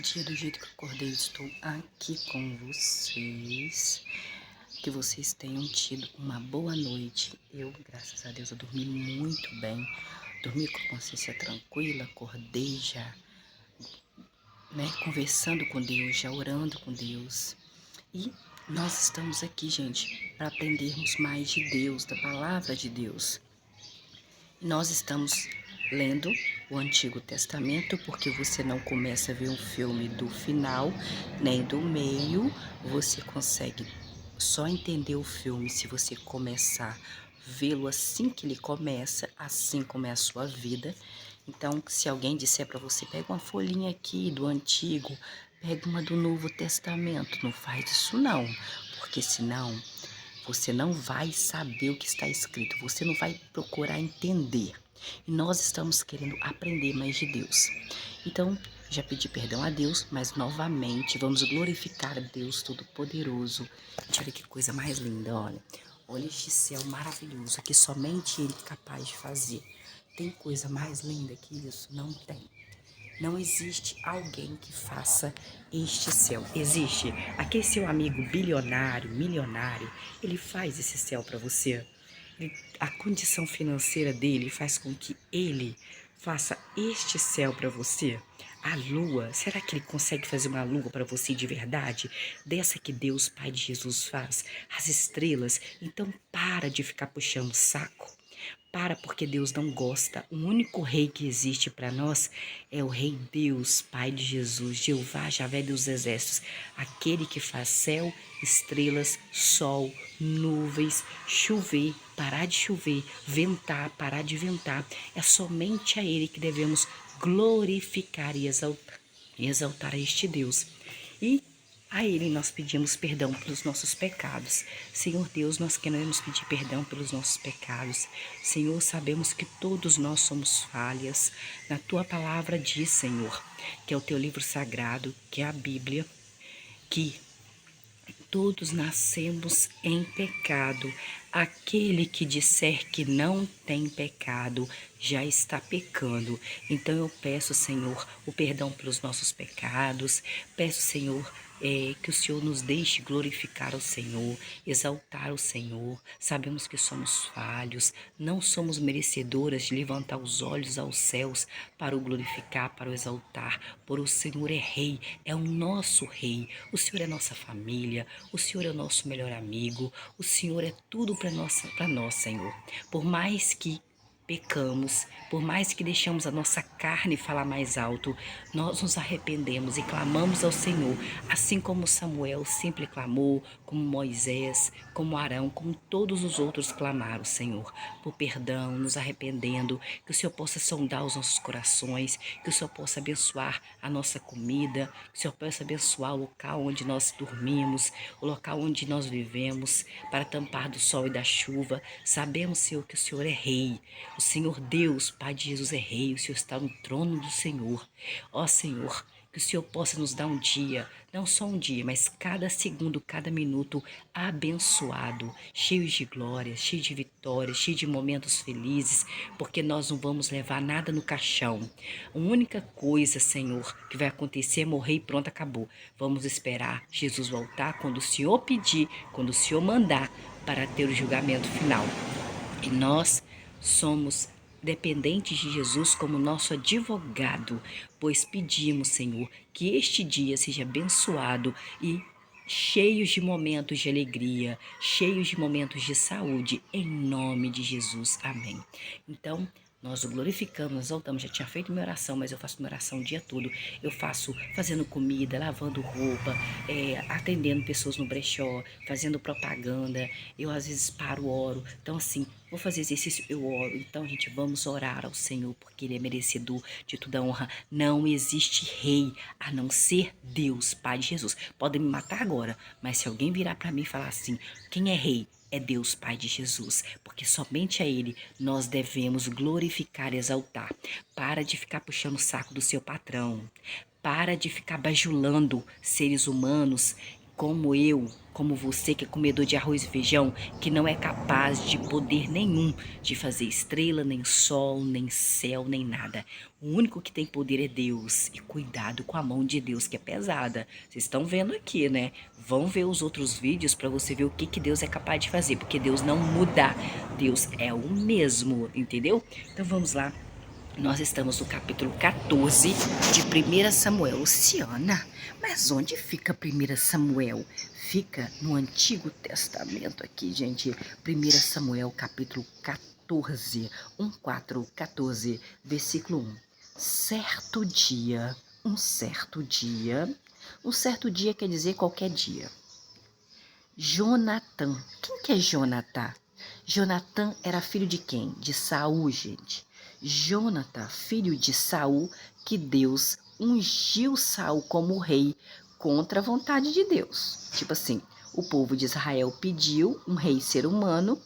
dia, do jeito que eu acordei, estou aqui com vocês. Que vocês tenham tido uma boa noite. Eu, graças a Deus, eu dormi muito bem. Dormi com a consciência tranquila, acordei já, conversando com Deus, já orando com Deus. E nós estamos aqui, gente, para aprendermos mais de Deus, da palavra de Deus. Nós estamos lendo o Antigo Testamento, porque você não começa a ver um filme do final, nem do meio. Você consegue só entender o filme se você começar a vê-lo assim que ele começa, assim como é a sua vida. Então, se alguém disser para você, pega uma folhinha aqui do Antigo, pega uma do Novo Testamento, não faz isso não, porque senão você não vai saber o que está escrito, você não vai procurar entender. E nós estamos querendo aprender mais de Deus. Então, já pedi perdão a Deus, mas novamente vamos glorificar a Deus Todo-Poderoso. Gente, olha que coisa mais linda, olha. Olha este céu maravilhoso que somente Ele é capaz de fazer. Tem coisa mais linda que isso? Não tem. Não existe alguém que faça este céu. Existe aquele seu amigo bilionário, milionário, ele faz esse céu para você. A condição financeira dele faz com que ele faça este céu para você. A lua, será que ele consegue fazer uma lua para você de verdade? Dessa que Deus, Pai de Jesus, faz? As estrelas. Então para de ficar puxando o saco. Para, porque Deus não gosta. O único rei que existe para nós é o Rei Deus, Pai de Jesus, Jeová, Javé dos Exércitos, aquele que faz céu, estrelas, sol, nuvens, chover, parar de chover, ventar, parar de ventar. É somente a Ele que devemos glorificar e exaltar a este Deus. E a Ele nós pedimos perdão pelos nossos pecados. Senhor Deus, nós queremos pedir perdão pelos nossos pecados. Senhor, sabemos que todos nós somos falhas. Na Tua palavra diz, Senhor, que é o Teu livro sagrado, que é a Bíblia, que todos nascemos em pecado. Aquele que disser que não tem pecado já está pecando. Então eu peço, Senhor, o perdão pelos nossos pecados. Peço, Senhor, que o Senhor nos deixe glorificar o Senhor, exaltar o Senhor. Sabemos que somos falhos, não somos merecedoras de levantar os olhos aos céus para o glorificar, para o exaltar. Por o Senhor é Rei, é o nosso Rei. O Senhor é nossa família, o Senhor é o nosso melhor amigo, o Senhor é tudo para nós, Senhor. Por mais que pecamos, por mais que deixamos a nossa carne falar mais alto, nós nos arrependemos e clamamos ao Senhor, assim como Samuel sempre clamou, como Moisés, como Arão, como todos os outros clamaram, Senhor, por perdão, nos arrependendo, que o Senhor possa sondar os nossos corações, que o Senhor possa abençoar a nossa comida, que o Senhor possa abençoar o local onde nós dormimos, o local onde nós vivemos, para tampar do sol e da chuva. Sabemos, Senhor, que o Senhor é Rei. O Senhor Deus, Pai de Jesus, é Rei. O Senhor está no trono do Senhor. Ó Senhor, que o Senhor possa nos dar um dia, não só um dia, mas cada segundo, cada minuto abençoado, cheio de glórias, cheio de vitórias, cheio de momentos felizes, porque nós não vamos levar nada no caixão. A única coisa, Senhor, que vai acontecer é morrer e pronto, acabou. Vamos esperar Jesus voltar quando o Senhor pedir, quando o Senhor mandar, para ter o julgamento final. E nós somos dependentes de Jesus como nosso advogado, pois pedimos, Senhor, que este dia seja abençoado e cheios de momentos de alegria, cheios de momentos de saúde, em nome de Jesus. Amém. Então, nós o glorificamos, nós exaltamos. Já tinha feito minha oração, mas eu faço minha oração o dia todo. Eu faço fazendo comida, lavando roupa, atendendo pessoas no brechó, fazendo propaganda. Eu às vezes paro, oro. Então assim, vou fazer exercício, eu oro. Então, gente, vamos orar ao Senhor, porque Ele é merecedor de toda honra. Não existe rei a não ser Deus, Pai de Jesus. Podem me matar agora, mas se alguém virar para mim e falar assim, quem é rei? É Deus, Pai de Jesus, porque somente a Ele nós devemos glorificar e exaltar. Para de ficar puxando o saco do seu patrão. Para de ficar bajulando seres humanos como eu, como você que é comedor de arroz e feijão, que não é capaz de poder nenhum de fazer estrela, nem sol, nem céu, nem nada. O único que tem poder é Deus. E cuidado com a mão de Deus, que é pesada. Vocês estão vendo aqui, né? Vão ver os outros vídeos para você ver o que Deus é capaz de fazer, porque Deus não muda. Deus é o mesmo, entendeu? Então vamos lá. Nós estamos no capítulo 14 de 1 Samuel. Luciana, mas onde fica 1 Samuel? Fica no Antigo Testamento aqui, gente. 1 Samuel, capítulo 14, 14, versículo 1. Um certo dia quer dizer qualquer dia. Jonatã. Quem que é Jonatã? Jonatã era filho de quem? De Saul, gente. Jonatã, filho de Saul, que Deus ungiu Saul como rei contra a vontade de Deus. Tipo assim, o povo de Israel pediu um rei ser humano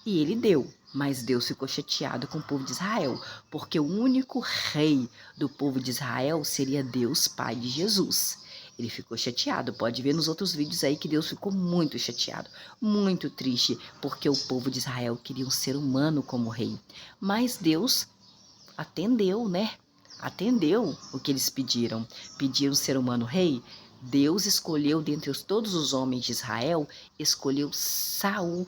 e ele deu. Mas Deus ficou chateado com o povo de Israel, porque o único rei do povo de Israel seria Deus, Pai de Jesus. Ele ficou chateado, pode ver nos outros vídeos aí que Deus ficou muito chateado, muito triste, porque o povo de Israel queria um ser humano como rei. Mas Deus atendeu, né? Atendeu o que eles pediram. Pediram ser humano rei. Deus escolheu dentre todos os homens de Israel, escolheu Saul.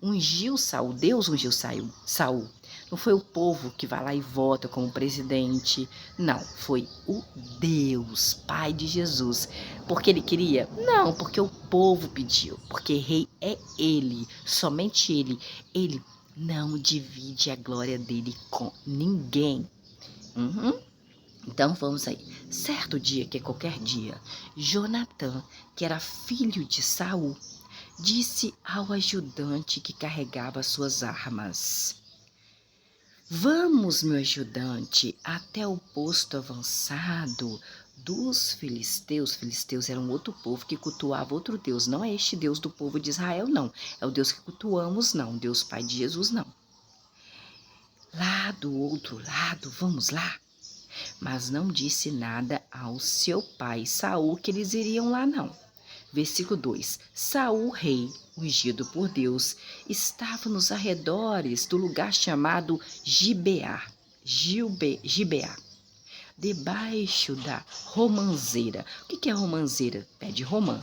Ungiu Saul, Deus ungiu Saul. Não foi o povo que vai lá e vota como presidente. Não, foi o Deus, Pai de Jesus. Porque ele queria? Não, porque o povo pediu. Porque rei é ele, somente ele. Ele não divide a glória dele com ninguém. Então vamos aí. Certo dia, que é qualquer dia, Jonatã, que era filho de Saul, disse ao ajudante que carregava suas armas: vamos, meu ajudante, até o posto avançado dos filisteus. Filisteus eram outro povo que cultuava outro Deus. Não é este Deus do povo de Israel, não. É o Deus que cultuamos, não. Deus Pai de Jesus, não. Lá do outro lado, vamos lá. Mas não disse nada ao seu pai Saul que eles iriam lá, não. Versículo 2. Saul, rei, ungido por Deus, estava nos arredores do lugar chamado Gibeá, debaixo da romanceira. O que é romanceira? Pé de romã,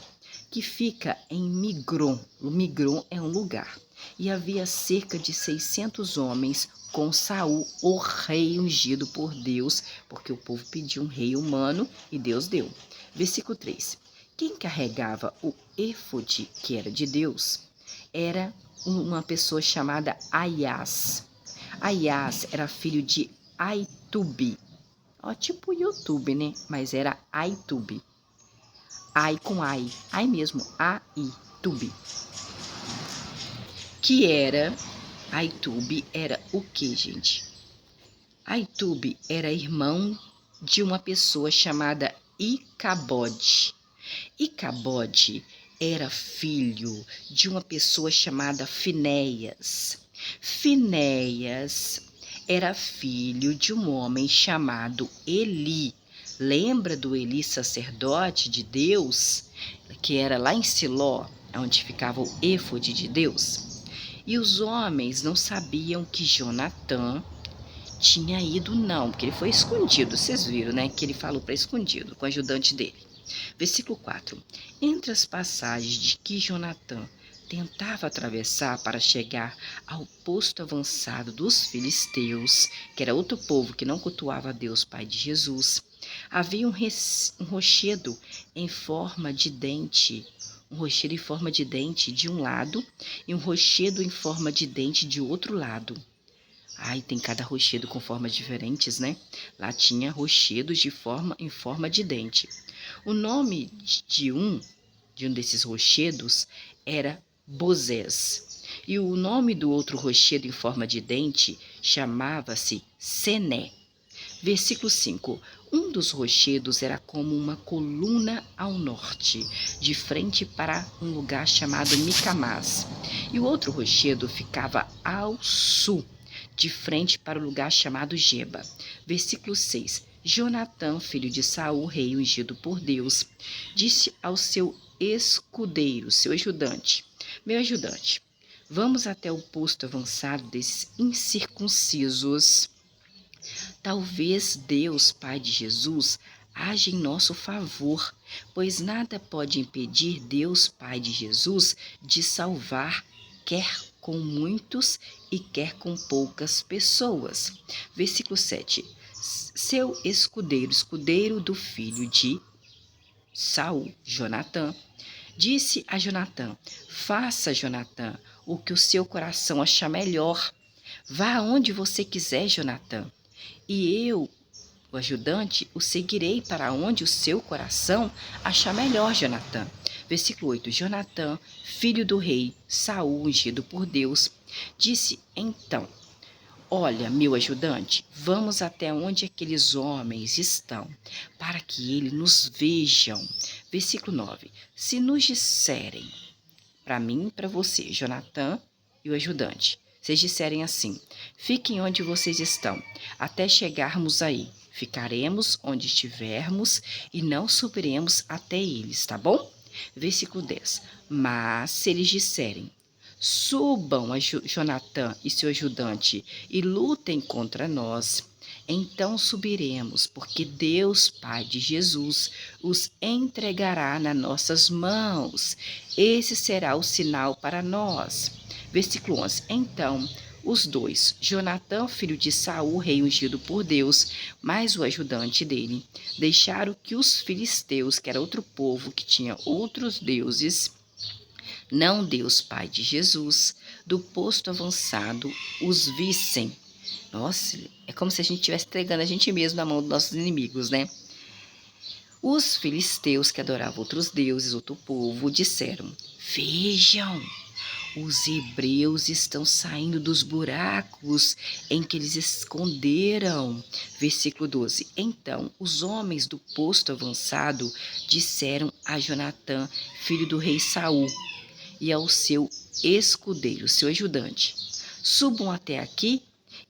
que fica em Migron. O Migron é um lugar. E havia cerca de 600 homens com Saul, o rei ungido por Deus, porque o povo pediu um rei humano e Deus deu. Versículo 3. Quem carregava o éfode, que era de Deus, era uma pessoa chamada Aias. Aias era filho de Aitubi. Ó, tipo YouTube, né? Mas era Aitubi. Ai com ai. Ai mesmo. Aitubi. Que era... Aitubi era o que, gente? Aitubi era irmão de uma pessoa chamada Icabode. Icabode era filho de uma pessoa chamada Finéias. Finéias era filho de um homem chamado Eli. Lembra do Eli, sacerdote de Deus, que era lá em Siló, onde ficava o éfode de Deus? E os homens não sabiam que Jonatã tinha ido, não, porque ele foi escondido. Vocês viram, né? Que ele falou para escondido com o ajudante dele. Versículo 4. Entre as passagens de que Jonatã tentava atravessar para chegar ao posto avançado dos filisteus, que era outro povo que não cultuava a Deus Pai de Jesus, havia um rochedo em forma de dente. Um rochedo em forma de dente de um lado e um rochedo em forma de dente de outro lado. Ai, tem cada rochedo com formas diferentes, né? Lá tinha rochedos em forma de dente. O nome de um desses rochedos era Bozés. E o nome do outro rochedo em forma de dente chamava-se Sené. Versículo 5. Um dos rochedos era como uma coluna ao norte, de frente para um lugar chamado Micamás. E o outro rochedo ficava ao sul, de frente para o lugar chamado Geba. Versículo 6. Jonatã, filho de Saul, rei ungido por Deus, disse ao seu escudeiro, seu ajudante: Meu ajudante, vamos até o posto avançado desses incircuncisos. Talvez Deus, Pai de Jesus, age em nosso favor, pois nada pode impedir Deus, Pai de Jesus, de salvar, quer com muitos e quer com poucas pessoas. Versículo 7. Seu escudeiro, escudeiro do filho de Saul, Jonatã, disse a Jonatã: Faça, Jonatã, o que o seu coração achar melhor. Vá aonde você quiser, Jonatã, e eu, o ajudante, o seguirei para onde o seu coração achar melhor, Jonatã. Versículo 8. Jonatã, filho do rei Saul, ungido por Deus, disse então: Olha, meu ajudante, vamos até onde aqueles homens estão, para que eles nos vejam. Versículo 9. Se nos disserem, para mim e para você, Jonatã e o ajudante, vocês disserem assim: fiquem onde vocês estão, até chegarmos aí. Ficaremos onde estivermos e não subiremos até eles, tá bom? Versículo 10. Mas se eles disserem: subam a Jonatã e seu ajudante e lutem contra nós, então subiremos, porque Deus, Pai de Jesus, os entregará nas nossas mãos. Esse será o sinal para nós. Versículo 11. Então, os dois, Jonatã, filho de Saul, rei ungido por Deus, mais o ajudante dele, deixaram que os filisteus, que era outro povo que tinha outros deuses, não Deus Pai de Jesus, do posto avançado, os vissem. Nossa, é como se a gente estivesse entregando a gente mesmo na mão dos nossos inimigos, né? Os filisteus que adoravam outros deuses, outro povo, disseram: Vejam, os hebreus estão saindo dos buracos em que eles esconderam. Versículo 12. Então, os homens do posto avançado disseram a Jonatã, filho do rei Saul, e ao seu escudeiro, seu ajudante: Subam até aqui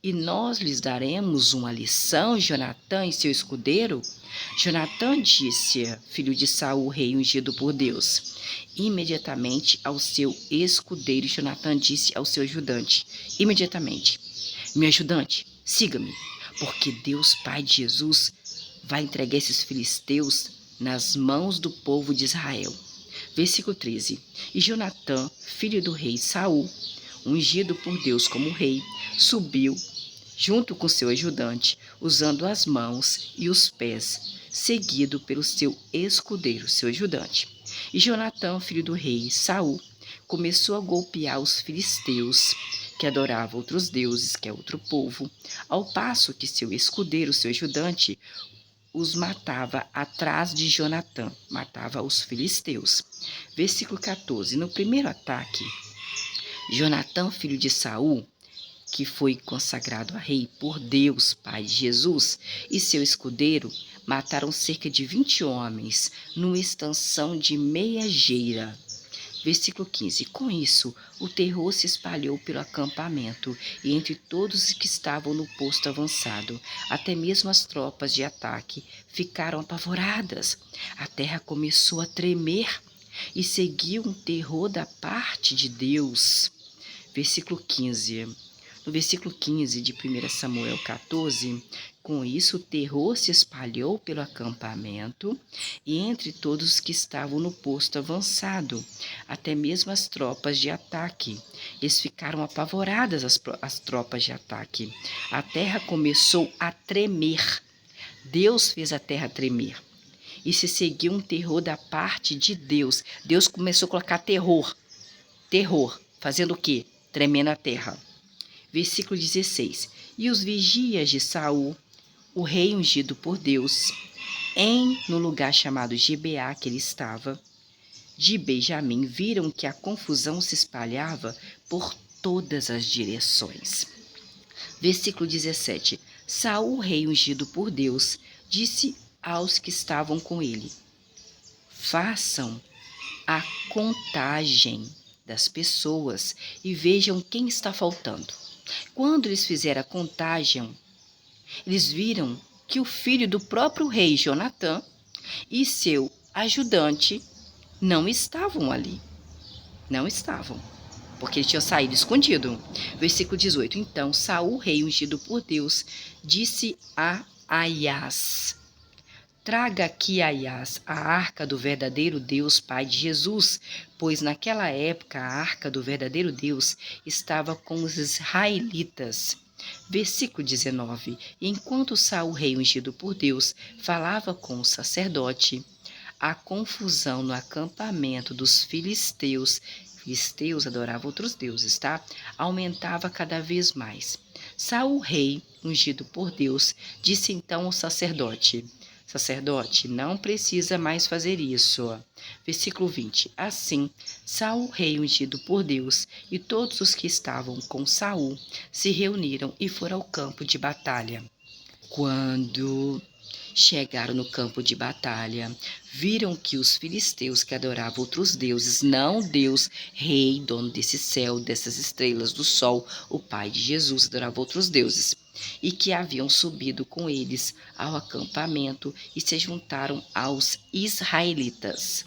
e nós lhes daremos uma lição, Jonatã e seu escudeiro. Jonatã disse, filho de Saul, rei ungido por Deus. Imediatamente ao seu escudeiro, Jonatã disse ao seu ajudante, imediatamente: Meu ajudante, siga-me, porque Deus, Pai de Jesus, vai entregar esses filisteus nas mãos do povo de Israel. Versículo 13. E Jonatã, filho do rei Saul, ungido por Deus como rei, subiu junto com seu ajudante, usando as mãos e os pés, seguido pelo seu escudeiro, seu ajudante. E Jonatã, filho do rei Saul, começou a golpear os filisteus, que adoravam outros deuses, que é outro povo, ao passo que seu escudeiro, seu ajudante, os matava atrás de Jonatã, matava os filisteus. Versículo 14. No primeiro ataque, Jonatã, filho de Saul, que foi consagrado a rei por Deus, Pai de Jesus, e seu escudeiro, mataram cerca de 20 homens, numa extensão de meia geira. Versículo 15. Com isso, o terror se espalhou pelo acampamento e entre todos os que estavam no posto avançado. Até mesmo as tropas de ataque ficaram apavoradas. A terra começou a tremer e seguiu um terror da parte de Deus. Versículo 15. No versículo 15 de 1 Samuel 14, com isso o terror se espalhou pelo acampamento e entre todos os que estavam no posto avançado, até mesmo as tropas de ataque. Eles ficaram apavoradas, as tropas de ataque. A terra começou a tremer. Deus fez a terra tremer. E se seguiu um terror da parte de Deus. Deus começou a colocar terror. Terror. Fazendo o quê? Tremendo a terra. Versículo 16. E os vigias de Saul, o rei ungido por Deus, no lugar chamado Gibeá que ele estava, de Benjamim, viram que a confusão se espalhava por todas as direções. Versículo 17. Saul, rei ungido por Deus, disse aos que estavam com ele: Façam a contagem das pessoas e vejam quem está faltando. Quando eles fizeram a contagem, eles viram que o filho do próprio rei Jonatã e seu ajudante não estavam ali. Não estavam, porque eles tinham saído escondido. Versículo 18. Então Saul, rei ungido por Deus, disse a Aias: traga aqui, Aias, a arca do verdadeiro Deus, Pai de Jesus, pois naquela época a arca do verdadeiro Deus estava com os israelitas. Versículo 19. Enquanto Saul, rei ungido por Deus, falava com o sacerdote, a confusão no acampamento dos filisteus adoravam outros deuses, tá? Aumentava cada vez mais. Saul, rei, ungido por Deus, disse então ao sacerdote: sacerdote, não precisa mais fazer isso. Versículo 20. Assim, Saul, rei ungido por Deus, e todos os que estavam com Saul se reuniram e foram ao campo de batalha. Quando chegaram no campo de batalha, viram que os filisteus que adoravam outros deuses, não Deus, rei, dono desse céu, dessas estrelas, do sol, o pai de Jesus, adoravam outros deuses, e que haviam subido com eles ao acampamento e se juntaram aos israelitas.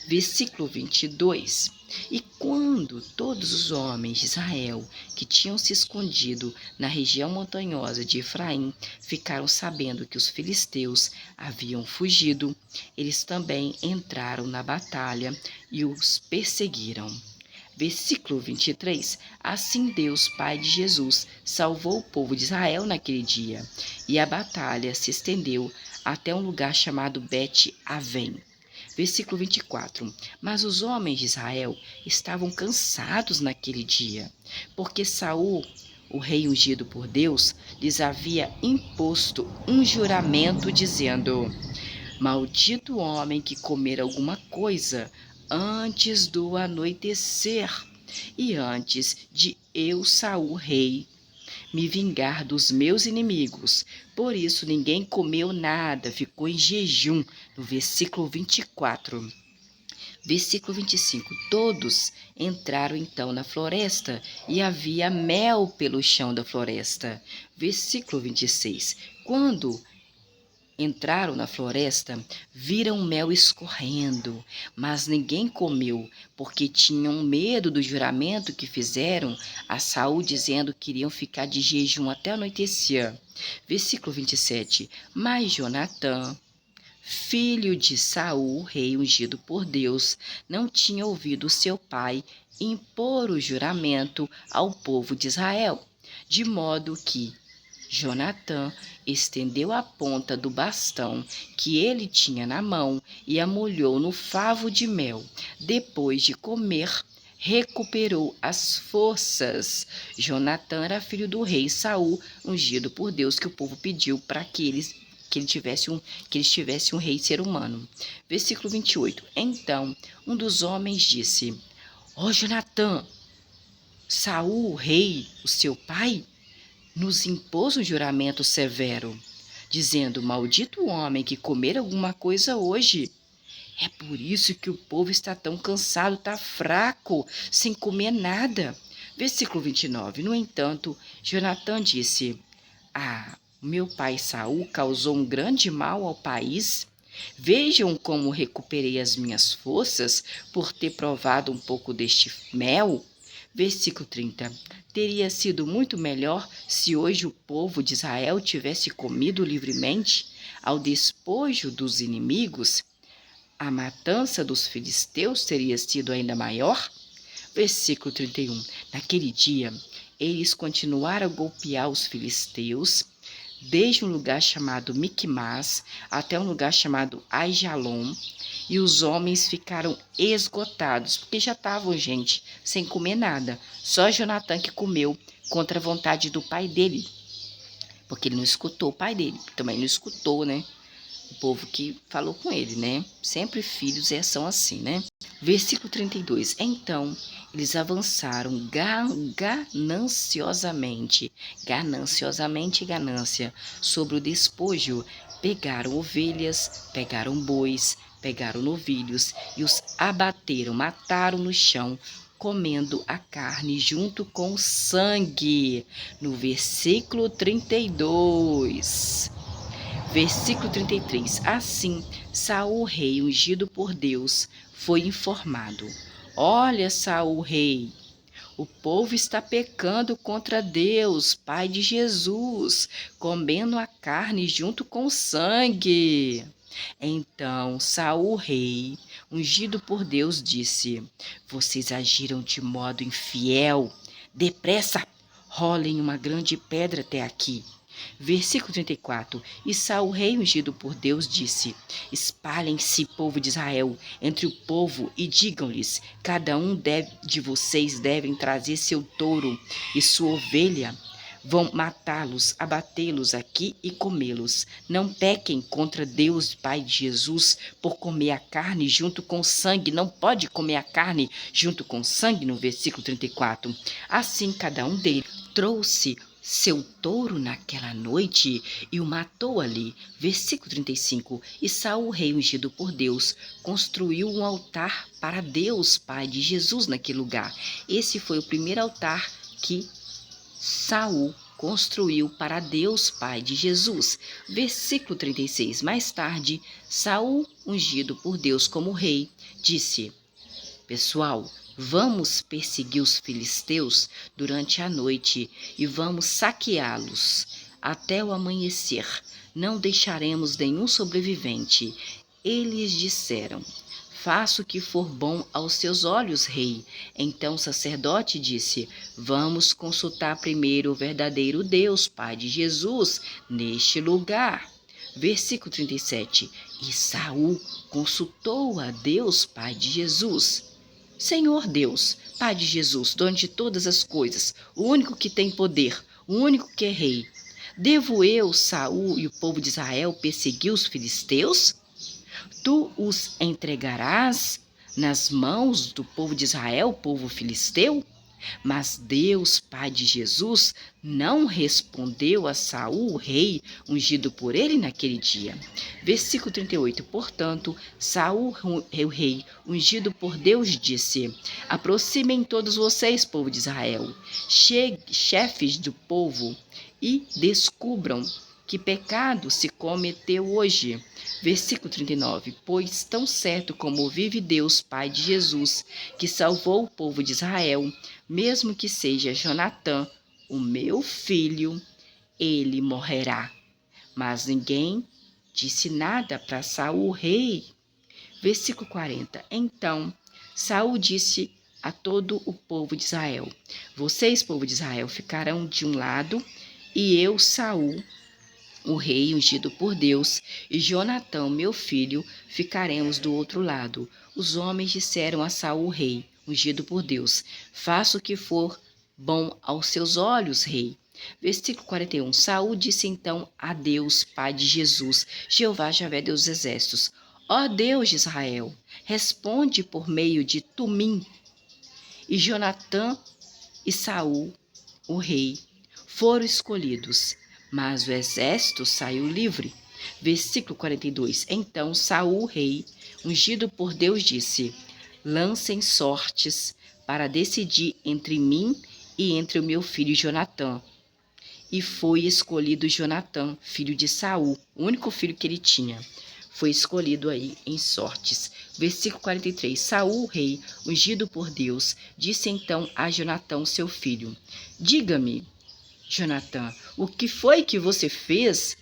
Versículo 22. E quando todos os homens de Israel que tinham se escondido na região montanhosa de Efraim ficaram sabendo que os filisteus haviam fugido, eles também entraram na batalha e os perseguiram. Versículo 23. Assim Deus, Pai de Jesus, salvou o povo de Israel naquele dia, e a batalha se estendeu até um lugar chamado Bet-Avém. Versículo 24. Mas os homens de Israel estavam cansados naquele dia, porque Saul, o rei ungido por Deus, lhes havia imposto um juramento dizendo: maldito homem que comer alguma coisa antes do anoitecer e antes de eu, Saul, rei, me vingar dos meus inimigos. Por isso ninguém comeu nada, ficou em jejum. No versículo 24. Versículo 25. Todos entraram então na floresta e havia mel pelo chão da floresta. Versículo 26. Quando entraram na floresta, viram mel escorrendo, mas ninguém comeu, porque tinham medo do juramento que fizeram a Saul, dizendo que iriam ficar de jejum até anoitecer. Versículo 27. Mas Jonatã, filho de Saul, rei ungido por Deus, não tinha ouvido seu pai impor o juramento ao povo de Israel, de modo que Jonatã estendeu a ponta do bastão que ele tinha na mão e a molhou no favo de mel. Depois de comer, recuperou as forças. Jonatã era filho do rei Saul, ungido por Deus, que o povo pediu para que eles tivessem um rei ser humano. Versículo 28. Então, um dos homens disse: ó Jonatã, Saul, o rei, o seu pai, nos impôs um juramento severo, dizendo: maldito o homem que comer alguma coisa hoje. É por isso que o povo está tão cansado, está fraco, sem comer nada. Versículo 29. No entanto, Jonatã disse: meu pai Saul causou um grande mal ao país. Vejam como recuperei as minhas forças por ter provado um pouco deste mel. Versículo 30. Teria sido muito melhor se hoje o povo de Israel tivesse comido livremente ao despojo dos inimigos. A matança dos filisteus teria sido ainda maior. Versículo 31. Naquele dia, eles continuaram a golpear os filisteus, desde um lugar chamado Miquimás até um lugar chamado Aijalon, e os homens ficaram esgotados, porque já estavam, gente, sem comer nada. Só Jonatã que comeu contra a vontade do pai dele, porque ele não escutou o pai dele, também não escutou, né? O povo que falou com ele, né? Sempre filhos são assim, né? Versículo 32. Então, eles avançaram gananciosamente, ganância, sobre o despojo. Pegaram ovelhas, pegaram bois, pegaram novilhos e os abateram, mataram no chão, comendo a carne junto com o sangue. No versículo 32. Versículo 33. Assim, Saul, rei ungido por Deus, foi informado: Olha, Saul, rei, o povo está pecando contra Deus, Pai de Jesus, comendo a carne junto com o sangue. Então Saul, rei, ungido por Deus, disse: Vocês agiram de modo infiel. Depressa, rolem uma grande pedra até aqui. Versículo 34. E Saul, rei ungido por Deus, disse: Espalhem-se, povo de Israel, entre o povo e digam-lhes: Cada um de vocês devem trazer seu touro e sua ovelha. Vão matá-los, abatê-los aqui e comê-los. Não pequem contra Deus, Pai de Jesus, por comer a carne junto com o sangue. Não pode comer a carne junto com o sangue, no versículo 34. Assim, cada um deles trouxe seu touro naquela noite e o matou ali. Versículo 35. E Saul, rei ungido por Deus, construiu um altar para Deus, Pai de Jesus, naquele lugar. Esse foi o primeiro altar que Saul construiu para Deus, Pai de Jesus. Versículo 36. Mais tarde, Saul, ungido por Deus como rei, disse: Pessoal, vamos perseguir os filisteus durante a noite e vamos saqueá-los até o amanhecer. Não deixaremos nenhum sobrevivente. Eles disseram: Faça o que for bom aos seus olhos, rei. Então o sacerdote disse: Vamos consultar primeiro o verdadeiro Deus, Pai de Jesus, neste lugar. Versículo 37. E Saul consultou a Deus, Pai de Jesus. Senhor Deus, Pai de Jesus, dono de todas as coisas, o único que tem poder, o único que é rei. Devo eu, Saul e o povo de Israel perseguir os filisteus? Tu os entregarás nas mãos do povo de Israel, povo filisteu? Mas Deus, Pai de Jesus, não respondeu a Saul, o rei, ungido por ele naquele dia. Versículo 38. Portanto, Saul, o rei, ungido por Deus, disse: Aproximem todos vocês, povo de Israel, chefes do povo, e descubram que pecado se cometeu hoje. Versículo 39. Pois tão certo como vive Deus, Pai de Jesus, que salvou o povo de Israel, mesmo que seja Jonatã, o meu filho, ele morrerá. Mas ninguém disse nada para Saul, rei. Versículo 40. Então Saul disse a todo o povo de Israel: Vocês, povo de Israel, ficarão de um lado, e eu, Saul, o rei ungido por Deus, e Jonatão, meu filho, ficaremos do outro lado. Os homens disseram a Saul, rei, ungido por Deus: Faça o que for bom aos seus olhos, rei. Versículo 41. Saul disse então a Deus, Pai de Jesus, Jeová Javé Deus dos exércitos: Ó Deus de Israel, responde por meio de Tumim. E Jonatã e Saul, o rei, foram escolhidos, mas o exército saiu livre. Versículo 42. Então Saul, rei, ungido por Deus, disse: Lancem sortes para decidir entre mim e entre o meu filho Jonatã. E foi escolhido Jonatã, filho de Saul, o único filho que ele tinha. Foi escolhido aí em sortes. Versículo 43. Saul, rei, ungido por Deus, disse então a Jonatã, seu filho: Diga-me, Jonatã, o que foi que você fez?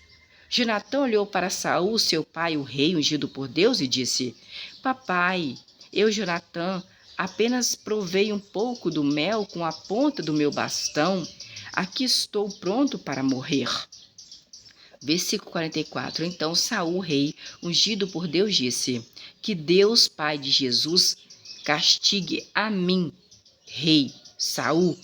Jonatã olhou para Saul, seu pai, o rei ungido por Deus, e disse: Papai, eu, Jonatã, apenas provei um pouco do mel com a ponta do meu bastão. Aqui estou pronto para morrer. Versículo 44. Então Saul, rei, ungido por Deus, disse: Que Deus, Pai de Jesus, castigue a mim, rei Saul,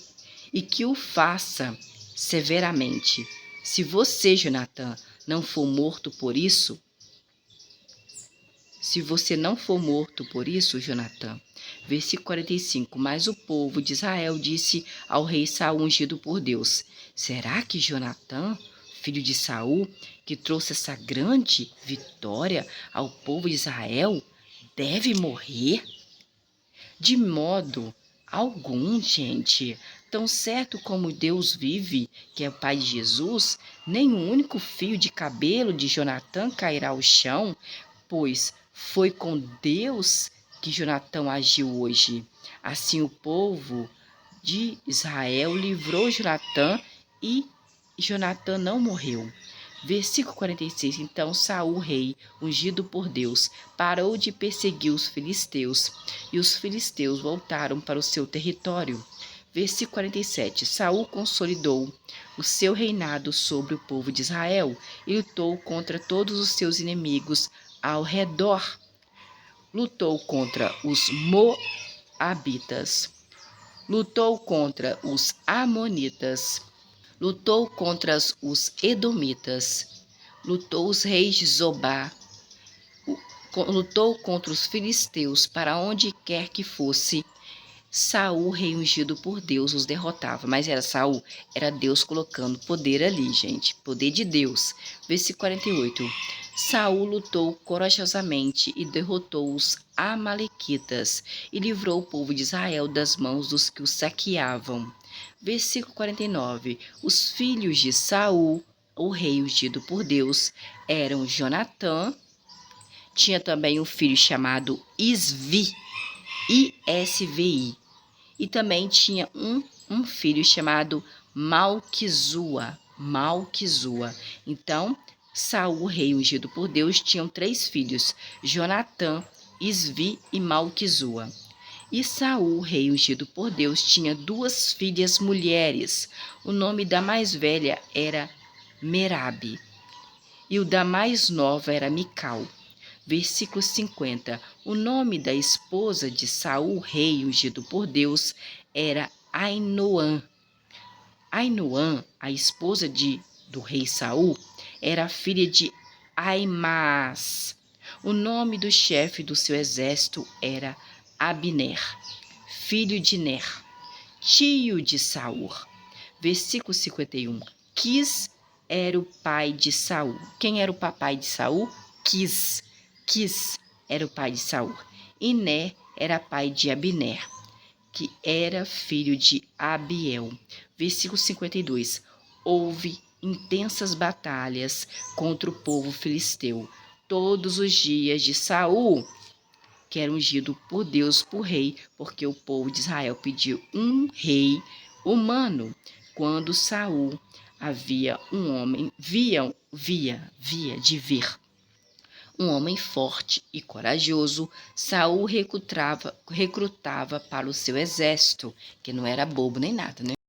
e que o faça severamente. Se você, Jonatã, não for morto por isso, se você não for morto por isso, Jonatã. Versículo 45. Mas o povo de Israel disse ao rei Saul, ungido por Deus: Será que Jonatã, filho de Saul, que trouxe essa grande vitória ao povo de Israel, deve morrer? De modo algum, gente. Tão certo como Deus vive, que é o Pai de Jesus, nem um único fio de cabelo de Jonatã cairá ao chão, pois foi com Deus que Jonatã agiu hoje. Assim o povo de Israel livrou Jonatã e Jonatã não morreu. Versículo 46. Então Saul, rei, ungido por Deus, parou de perseguir os filisteus, e os filisteus voltaram para o seu território. Versículo 47. Saul consolidou o seu reinado sobre o povo de Israel e lutou contra todos os seus inimigos ao redor. Lutou contra os moabitas, lutou contra os amonitas, lutou contra os edomitas, lutou os reis de Zobá, lutou contra os filisteus, para onde quer que fosse. Saul, rei ungido por Deus, os derrotava. Mas era Saul, era Deus colocando poder ali, gente. Poder de Deus. Versículo 48. Saul lutou corajosamente e derrotou os amalequitas e livrou o povo de Israel das mãos dos que os saqueavam. Versículo 49. Os filhos de Saul, o rei ungido por Deus, eram Jonatã. Tinha também um filho chamado Isvi, ISVI. E também tinha um filho chamado Malquizua. Então, Saul, rei ungido por Deus, tinha 3 filhos, Jonatã, Isvi e Malquizua. E Saul, rei ungido por Deus, tinha 2 filhas mulheres. O nome da mais velha era Merabe, e o da mais nova era Mical. Versículo 50. O nome da esposa de Saul, rei ungido por Deus, era Ainoã. Ainoã, a esposa do rei Saul, era filha de Aimaas. O nome do chefe do seu exército era Abner, filho de Ner, tio de Saul. Versículo 51. Quis era o pai de Saul. Quem era o papai de Saul? Quis era o pai de Saul. E Ner era pai de Abner, que era filho de Abiel. Versículo 52. Houve intensas batalhas contra o povo filisteu todos os dias de Saul, que era ungido por Deus por rei, porque o povo de Israel pediu um rei humano. Quando Saul havia um homem, via de ver um homem forte e corajoso, Saul recrutava para o seu exército, que não era bobo nem nada, né?